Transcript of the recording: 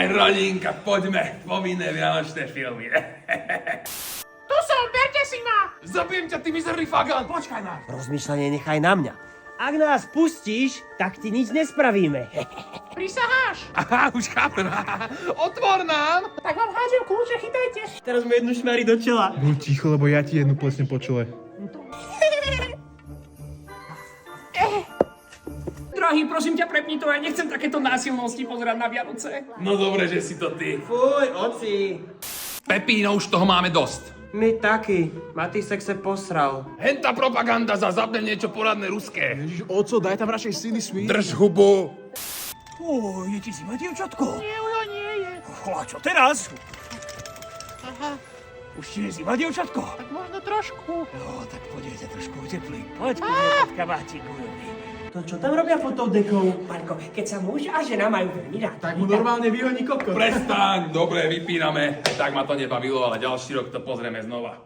Aj rodinka, poďme, povinné vianočné filmy. Tu som, berte si ma! Zabijem ťa, ty mizerný fagan! Počkaj ma! Rozmýšľanie nechaj na mňa. Ak nás pustíš, tak ti nič nespravíme. Prisaháš? Aha, už chápem. Otvor nám! Tak vám hádžem kľúče, chytajte. Teraz mu jednu šmári do čela. Buď ticho, lebo ja ti jednu plesnem po čele. Drahý, prosím ťa, prepni to, ja nechcem takéto násilnosti pozerať na Vianoce. No dobre, že si to ty. Fuj, oci. Pepíno, už toho máme dosť. My taky. Matisek se posral. Henta propaganda za zapne niečo poradné ruské. Ježiš, oco, daj tam radšej Silly Sweet. Drž hubu. Je ti zima, dievčatko? Nie, ujo, nie je. A čo teraz? Aha, Už ti je zima, dievčatko? tak možno trošku. No, tak poďte trošku uteplí. Poď ku mne pod kabátik urobi. To čo tam robia pod tou dekou? Marko, keď sa muž a žena majú veľmi rádi. Tak mu normálne vyhoní kokot. Prestaň, dobre, vypíname. Tak ma to nebavilo, ale ďalší rok to pozrieme znova.